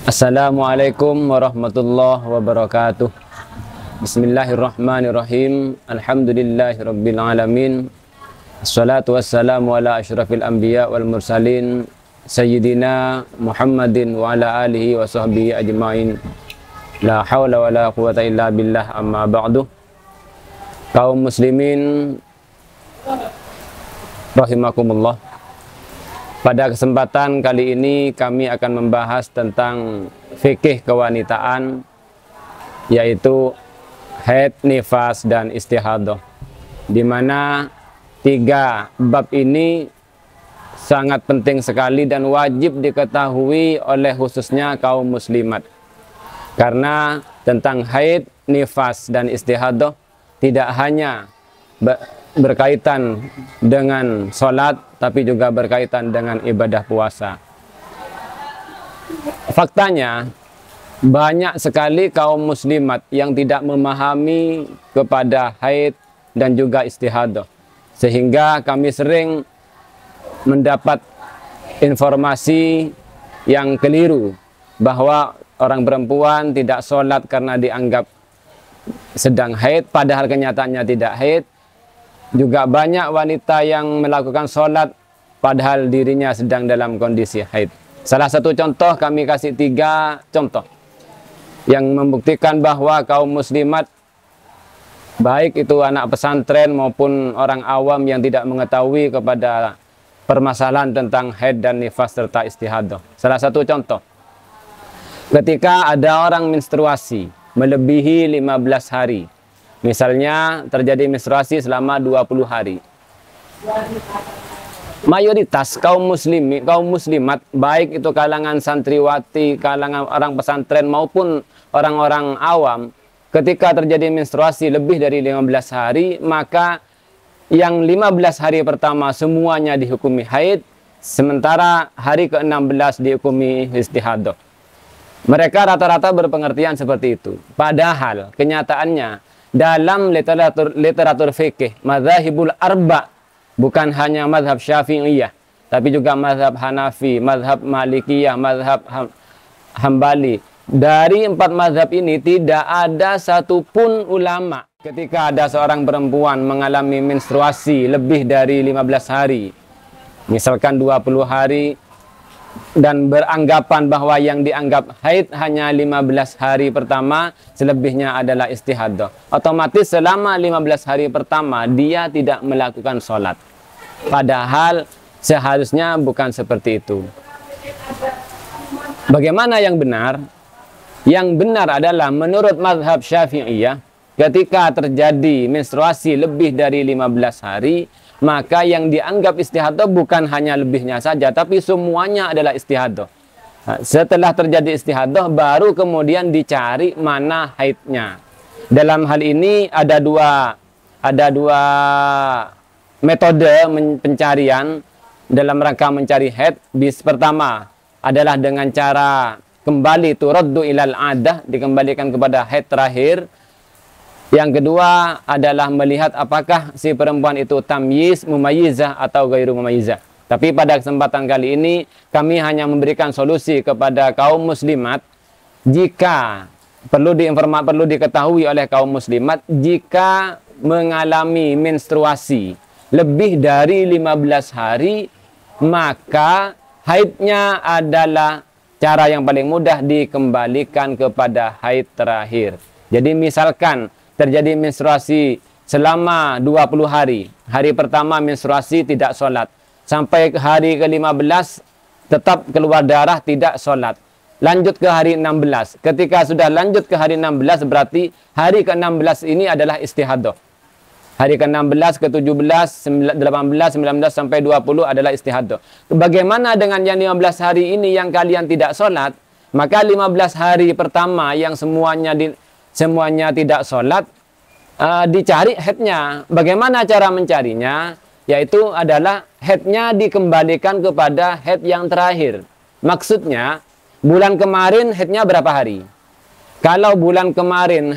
Assalamualaikum warahmatullahi wabarakatuh. Bismillahirrahmanirrahim. Alhamdulillahirabbil alamin. Assalatu wassalamu ala asyrafil anbiya wal mursalin sayyidina Muhammadin wa ala alihi wa sahbihi ajmain. La haula wala quwata illa billah, amma ba'du. Kaum muslimin rahimakumullah. Pada kesempatan kali ini kami akan membahas tentang fikih kewanitaan, yaitu haid, nifas, dan istihadah, di mana tiga bab ini sangat penting sekali dan wajib diketahui oleh khususnya kaum muslimat. Karena tentang haid, nifas, dan istihadah tidak hanya berkaitan dengan sholat, tapi juga berkaitan dengan ibadah puasa. Faktanya, banyak sekali kaum muslimat yang tidak memahami kepada haid dan juga istihadah. Sehingga kami sering mendapat informasi yang keliru bahwa orang perempuan tidak sholat karena dianggap sedang haid, padahal kenyataannya tidak haid. Juga banyak wanita yang melakukan sholat padahal dirinya sedang dalam kondisi haid. Salah satu contoh, kami kasih 3 contoh yang membuktikan bahwa kaum muslimat, baik itu anak pesantren maupun orang awam yang tidak mengetahui kepada permasalahan tentang haid dan nifas serta istihadah. Salah satu contoh, ketika ada orang menstruasi melebihi 15 hari. Misalnya terjadi menstruasi selama 20 hari. Mayoritas kaum muslimat, baik itu kalangan santriwati, kalangan orang pesantren maupun orang-orang awam, ketika terjadi menstruasi lebih dari 15 hari, maka yang 15 hari pertama semuanya dihukumi haid, sementara hari ke-16 dihukumi istihadah. Mereka rata-rata berpengertian seperti itu. Padahal kenyataannya dalam literatur fikih, madzhabul arba, bukan hanya mazhab Syafi'iyah, tapi juga mazhab Hanafi, mazhab Malikiyah, mazhab Hambali. Dari 4 mazhab ini tidak ada satupun ulama ketika ada seorang perempuan mengalami menstruasi lebih dari 15 hari, misalkan 20 hari, dan beranggapan bahwa yang dianggap haid hanya 15 hari pertama, selebihnya adalah istihadah. Otomatis selama 15 hari pertama dia tidak melakukan sholat. Padahal seharusnya bukan seperti itu. Bagaimana yang benar? Yang benar adalah menurut mazhab Syafi'iyah, ketika terjadi menstruasi lebih dari 15 hari, maka yang dianggap istihadah bukan hanya lebihnya saja, tapi semuanya adalah istihadah. Setelah terjadi istihadah, baru kemudian dicari mana haidnya. Dalam hal ini ada dua metode pencarian dalam rangka mencari haid. Pertama adalah dengan cara kembali turaddu ilal adah, dikembalikan kepada haid terakhir. Yang kedua adalah melihat apakah si perempuan itu tamyiz, mumayyizah atau ghairu mumayyizah. Tapi pada kesempatan kali ini kami hanya memberikan solusi kepada kaum muslimat, jika perlu diketahui oleh kaum muslimat, jika mengalami menstruasi lebih dari 15 hari, maka haidnya adalah cara yang paling mudah dikembalikan kepada haid terakhir. Jadi misalkan terjadi menstruasi selama 20 hari. Hari pertama menstruasi tidak sholat. Sampai hari ke-15 tetap keluar darah, tidak sholat. Lanjut ke hari 16. Ketika sudah lanjut ke hari 16, berarti hari ke-16 ini adalah istihadah. Hari ke-16, ke-17, 18, 19 sampai 20 adalah istihadah. Bagaimana dengan yang 15 hari ini yang kalian tidak sholat? Maka 15 hari pertama yang semuanya tidak sholat, dicari haidnya. Bagaimana cara mencarinya? Yaitu adalah haidnya dikembalikan kepada haid yang terakhir. Maksudnya, bulan kemarin haidnya berapa hari? Kalau bulan kemarin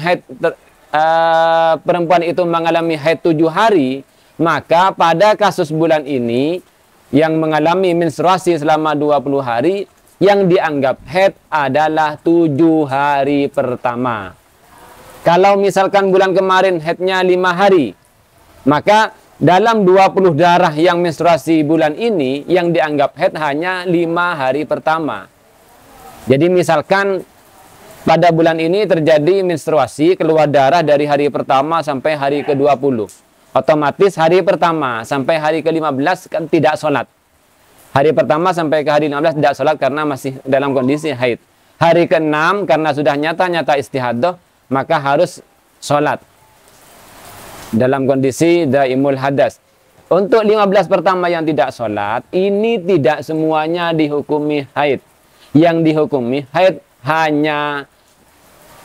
perempuan itu mengalami haid 7 hari, maka pada kasus bulan ini yang mengalami menstruasi selama 20 hari, yang dianggap haid adalah 7 hari pertama. Kalau misalkan bulan kemarin haidnya 5 hari, maka dalam 20 darah yang menstruasi bulan ini, yang dianggap haid hanya 5 hari pertama. Jadi misalkan pada bulan ini terjadi menstruasi, keluar darah dari hari pertama sampai hari ke-20. Otomatis hari pertama sampai hari ke-15 kan tidak sholat. Hari pertama sampai ke hari 15 tidak sholat karena masih dalam kondisi haid. Hari ke-6 karena sudah nyata-nyata istihadah, maka harus sholat dalam kondisi daimul hadas. Untuk 15 pertama yang tidak sholat, ini tidak semuanya dihukumi haid. Yang dihukumi haid hanya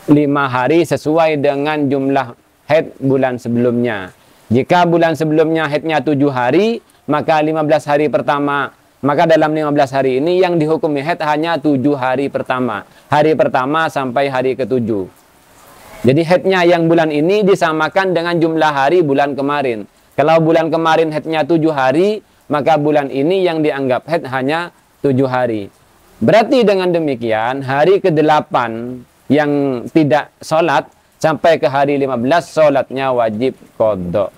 5 hari sesuai dengan jumlah haid bulan sebelumnya. Jika bulan sebelumnya haidnya 7 hari, maka 15 hari pertama, maka dalam 15 hari ini yang dihukumi haid hanya 7 hari pertama. Hari pertama sampai hari ke-7. Jadi haidnya yang bulan ini disamakan dengan jumlah hari bulan kemarin. Kalau bulan kemarin haidnya 7 hari, maka bulan ini yang dianggap haid hanya 7 hari. Berarti dengan demikian, hari ke-8 yang tidak sholat, sampai ke hari 15 sholatnya wajib qadha.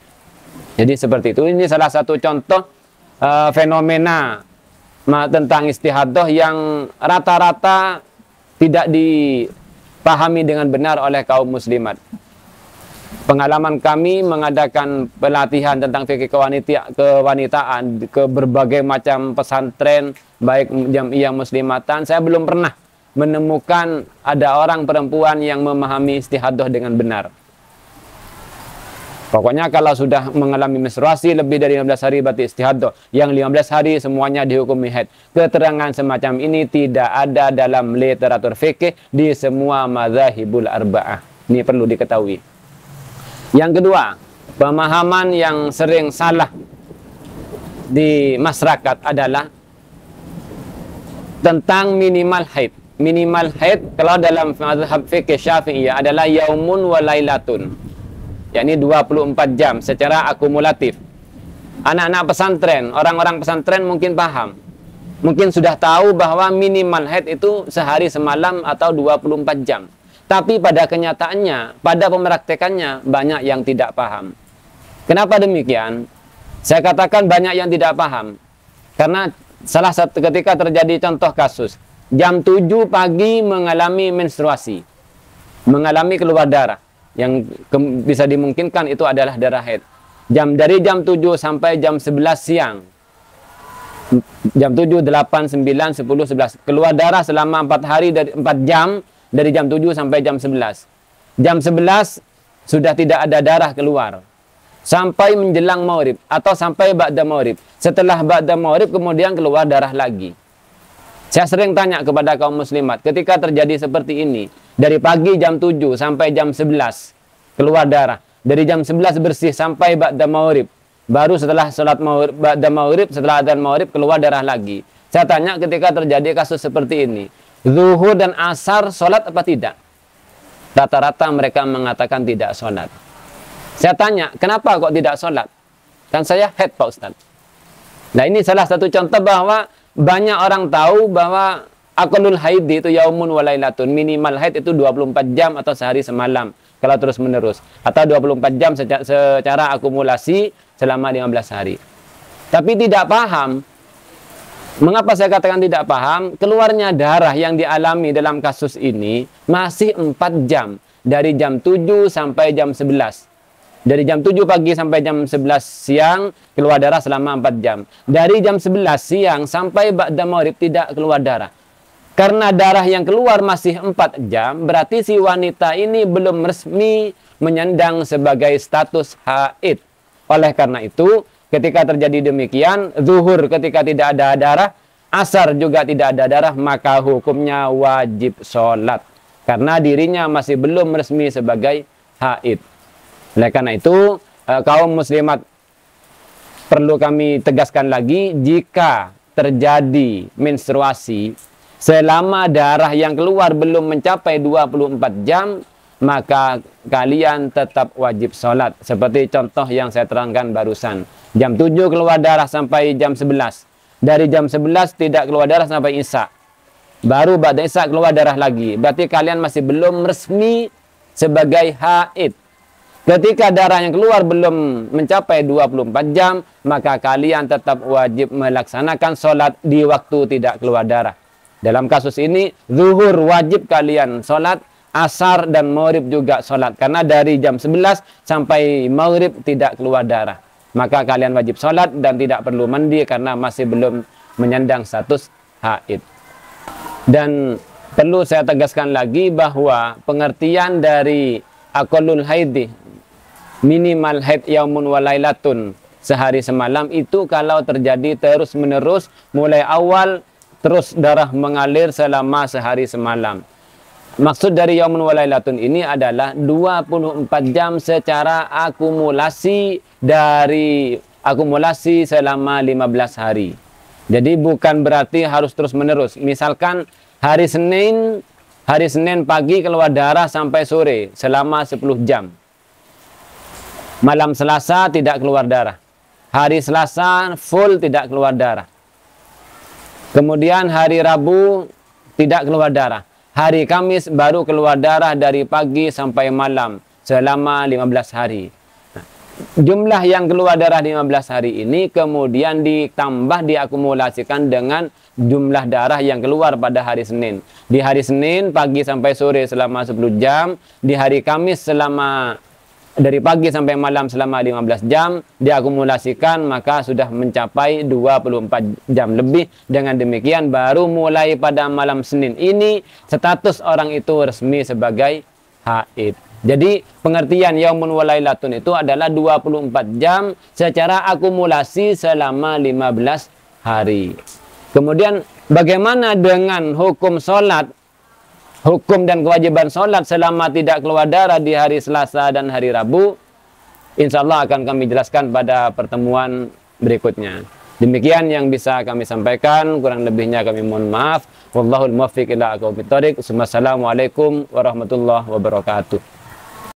Jadi seperti itu. Ini salah satu contoh fenomena tentang istihadah yang rata-rata tidak dipahami dengan benar oleh kaum muslimat. Pengalaman kami mengadakan pelatihan tentang fikih kewanitaan ke berbagai macam pesantren, baik jamiah muslimatan, saya belum pernah menemukan ada orang perempuan yang memahami istihadah dengan benar. Pokoknya kalau sudah mengalami menstruasi lebih dari 15 hari berarti istihadah. Yang 15 hari semuanya dihukumi haid. Keterangan semacam ini tidak ada dalam literatur fikih di semua mazhabul arba'ah. Ini perlu diketahui. Yang kedua, pemahaman yang sering salah di masyarakat adalah tentang minimal haid. Minimal haid kalau dalam mazhab fikih Syafi'iyah adalah yaumun wa lailatun, yakni 24 jam secara akumulatif. Anak-anak pesantren, orang-orang pesantren mungkin paham, mungkin sudah tahu bahwa minimal haid itu sehari semalam atau 24 jam. Tapi pada kenyataannya, pada pemraktekannya banyak yang tidak paham. Kenapa demikian? Saya katakan banyak yang tidak paham karena salah satu ketika terjadi contoh kasus, jam 7 pagi mengalami menstruasi, mengalami keluar darah, yang bisa dimungkinkan itu adalah darah haid. Dari jam 7 sampai jam 11 siang, jam 7, 8, 9, 10, 11, keluar darah selama 4 hari dari 4 jam, dari jam 7 sampai jam 11. Jam 11 sudah tidak ada darah keluar sampai menjelang maghrib atau sampai ba'da maghrib. Setelah ba'da maghrib kemudian keluar darah lagi. Saya sering tanya kepada kaum muslimat, ketika terjadi seperti ini, dari pagi jam 7 sampai jam 11 keluar darah, dari jam 11 bersih sampai ba'da maghrib, baru setelah salat maghrib, ba'da maghrib, setelah adzan maghrib keluar darah lagi. Saya tanya ketika terjadi kasus seperti ini, zuhur dan asar sholat apa tidak? Rata-rata mereka mengatakan tidak sholat. Saya tanya, kenapa kok tidak sholat? Kan saya haid Pak Ustadz. Nah ini salah satu contoh bahwa banyak orang tahu bahwa aqallul haid itu yaumun wa lailatun. Minimal haid itu 24 jam atau sehari semalam kalau terus menerus, atau 24 jam secara akumulasi selama 15 hari. Tapi tidak paham. Mengapa saya katakan tidak paham? Keluarnya darah yang dialami dalam kasus ini masih 4 jam. Dari jam 7 sampai jam 11. Dari jam 7 pagi sampai jam 11 siang keluar darah selama 4 jam. Dari jam 11 siang sampai ba'da maghrib tidak keluar darah. Karena darah yang keluar masih 4 jam, berarti si wanita ini belum resmi menyandang sebagai status haid. Oleh karena itu, ketika terjadi demikian, zuhur ketika tidak ada darah, asar juga tidak ada darah, maka hukumnya wajib sholat. Karena dirinya masih belum resmi sebagai haid. Oleh karena itu, kaum muslimat perlu kami tegaskan lagi, jika terjadi menstruasi, selama darah yang keluar belum mencapai 24 jam, maka kalian tetap wajib sholat. Seperti contoh yang saya terangkan barusan. Jam 7 keluar darah sampai jam 11. Dari jam 11 tidak keluar darah sampai isya. baru ba'da isya keluar darah lagi. Berarti kalian masih belum resmi sebagai haid. Ketika darah yang keluar belum mencapai 24 jam, maka kalian tetap wajib melaksanakan sholat di waktu tidak keluar darah. Dalam kasus ini, zuhur wajib kalian sholat, asar dan maghrib juga sholat. Karena dari jam 11 sampai maghrib tidak keluar darah. Maka kalian wajib sholat dan tidak perlu mandi karena masih belum menyandang status haid. Dan perlu saya tegaskan lagi bahwa pengertian dari aqallul haidi, minimal haid yaumun wa lailatun, sehari semalam, itu kalau terjadi terus menerus mulai awal terus darah mengalir selama sehari semalam. Maksud dari yaumun wa lailatun ini adalah 24 jam secara akumulasi, dari akumulasi selama 15 hari. Jadi bukan berarti harus terus menerus. Misalkan hari Senin pagi keluar darah sampai sore selama 10 jam. Malam Selasa tidak keluar darah. Hari Selasa full tidak keluar darah. Kemudian hari Rabu tidak keluar darah. Hari Kamis baru keluar darah dari pagi sampai malam selama 15 hari. Jumlah yang keluar darah 15 hari ini kemudian ditambah, diakumulasikan dengan jumlah darah yang keluar pada hari Senin. Di hari Senin pagi sampai sore selama 10 jam, di hari Kamis dari pagi sampai malam selama 15 jam, diakumulasikan maka sudah mencapai 24 jam lebih. Dengan demikian baru mulai pada malam Senin ini status orang itu resmi sebagai haid. Jadi pengertian yaumun wa lailatun itu adalah 24 jam secara akumulasi selama 15 hari. Kemudian bagaimana dengan hukum sholat? Hukum dan kewajiban sholat selama tidak keluar darah di hari Selasa dan hari Rabu, insya Allah akan kami jelaskan pada pertemuan berikutnya. Demikian yang bisa kami sampaikan, kurang lebihnya kami mohon maaf. Wallahul muwaffiq ila aqwamit thoriq. Wassalamualaikum warahmatullahi wabarakatuh.